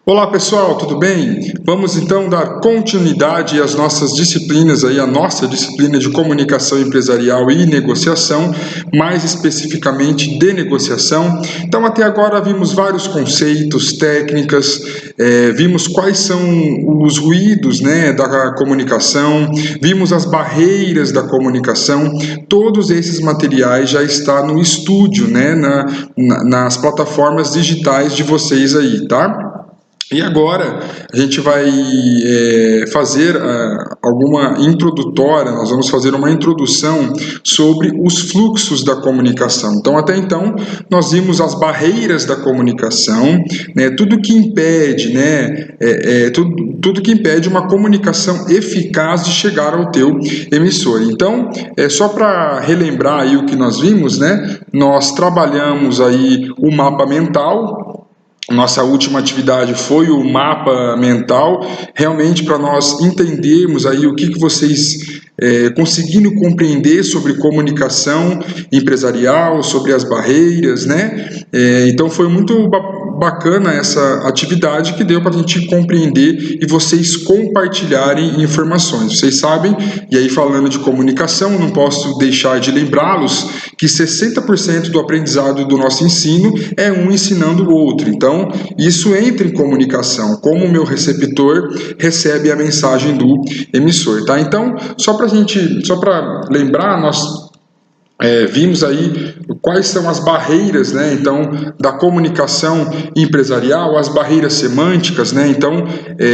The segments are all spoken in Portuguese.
Olá pessoal, tudo bem? Vamos então dar continuidade às nossas disciplinas aí, a nossa disciplina de comunicação empresarial e negociação, mais especificamente de negociação. Então até agora vimos vários conceitos, técnicas, vimos quais são os ruídos, da comunicação, vimos as barreiras da comunicação. Todos esses materiais já estão no estúdio, nas plataformas digitais de vocês aí, tá? E agora a gente vai fazer alguma introdutória, nós vamos fazer uma introdução sobre os fluxos da comunicação. Então, até então, nós vimos as barreiras da comunicação, tudo que impede, tudo que impede uma comunicação eficaz de chegar ao teu emissor. Então, só para relembrar aí o que nós vimos, nós trabalhamos aí o mapa mental. Nossa última atividade foi o mapa mental, realmente para nós entendermos aí o que vocês conseguindo compreender sobre comunicação empresarial, sobre as barreiras, então foi muito bacana essa atividade que deu para a gente compreender e vocês compartilharem informações. Vocês sabem, e aí falando de comunicação, não posso deixar de lembrá-los que 60% do aprendizado do nosso ensino é um ensinando o outro. Então, isso entra em comunicação, como o meu receptor recebe a mensagem do emissor, tá? Então, só para lembrar, nós vimos aí quais são as barreiras, então, da comunicação empresarial, as barreiras semânticas, então,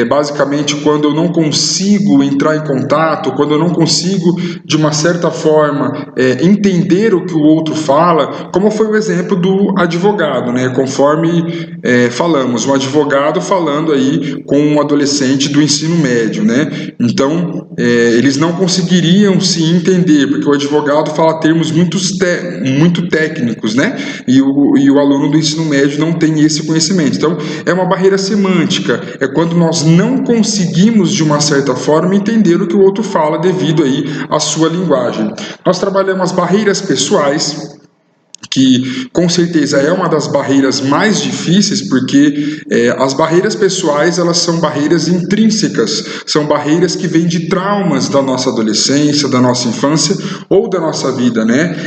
basicamente, quando eu não consigo entrar em contato, quando eu não consigo, de uma certa forma, entender o que o outro fala, como foi o exemplo do advogado, conforme falamos, um advogado falando aí com um adolescente do ensino médio, então, eles não conseguiriam se entender, porque o advogado fala termos muito técnicos, e o aluno do ensino médio não tem esse conhecimento. Então, é uma barreira semântica, é quando nós não conseguimos, de uma certa forma, entender o que o outro fala devido aí à sua linguagem. Nós trabalhamos as barreiras pessoais, que com certeza é uma das barreiras mais difíceis, porque as barreiras pessoais, elas são barreiras intrínsecas, são barreiras que vêm de traumas da nossa adolescência, da nossa infância ou da nossa vida,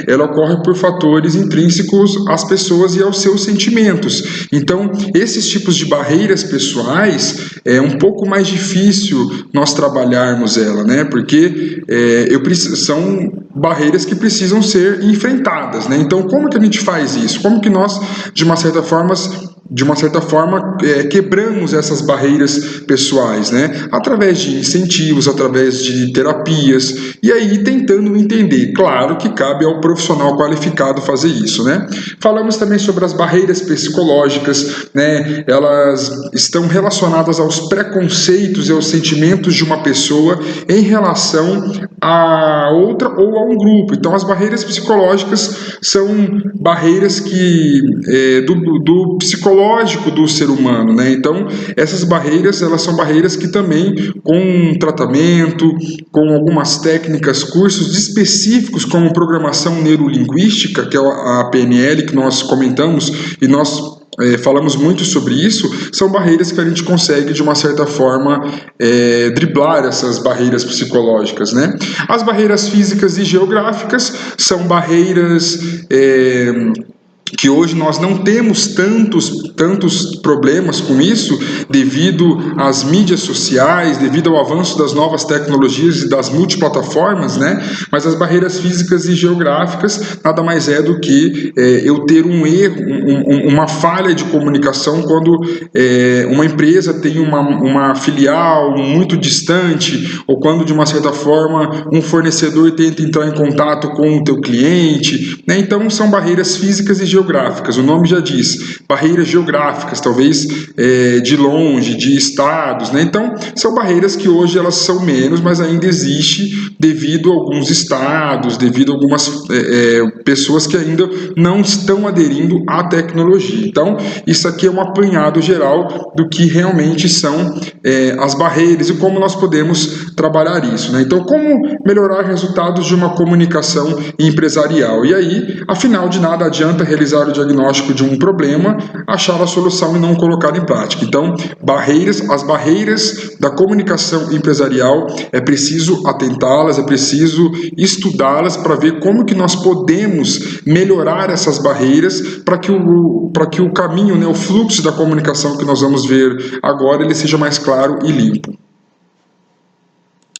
Ela ocorre por fatores intrínsecos às pessoas e aos seus sentimentos. Então, esses tipos de barreiras pessoais, é um pouco mais difícil nós trabalharmos ela, Porque são barreiras que precisam ser enfrentadas, Então, como que a gente faz isso? Como que nós, de uma certa forma, quebramos essas barreiras pessoais, Através de incentivos, através de terapias, e aí tentando entender. Claro que cabe ao profissional qualificado fazer isso, Falamos também sobre as barreiras psicológicas, Elas estão relacionadas aos preconceitos e aos sentimentos de uma pessoa em relação a outra ou a um grupo. Então, as barreiras psicológicas são barreiras do psicológico do ser humano, Então, essas barreiras, elas são barreiras que também, com tratamento, com algumas técnicas, cursos específicos como programação neurolinguística, que é a PNL, que nós comentamos e nós falamos muito sobre isso, são barreiras que a gente consegue, de uma certa forma, driblar essas barreiras psicológicas, As barreiras físicas e geográficas são barreiras que hoje nós não temos tantos problemas com isso, devido às mídias sociais, devido ao avanço das novas tecnologias e das multiplataformas, Mas as barreiras físicas e geográficas nada mais é do que eu ter um erro, uma falha de comunicação quando uma empresa tem uma filial muito distante, ou quando, de uma certa forma, um fornecedor tenta entrar em contato com o teu cliente, Então, são barreiras físicas e geográficas, o nome já diz, barreiras geográficas, talvez de longe, de estados, Então, são barreiras que hoje elas são menos, mas ainda existe devido a alguns estados, devido a algumas pessoas que ainda não estão aderindo à tecnologia. Então, isso aqui é um apanhado geral do que realmente são as barreiras e como nós podemos trabalhar isso, Então, como melhorar resultados de uma comunicação empresarial? E aí, afinal de nada adianta realizar realizar o diagnóstico de um problema, achar a solução e não colocar em prática. Então, as barreiras da comunicação empresarial, é preciso atentá-las, é preciso estudá-las para ver como que nós podemos melhorar essas barreiras para que o caminho, né, o fluxo da comunicação que nós vamos ver agora, ele seja mais claro e limpo.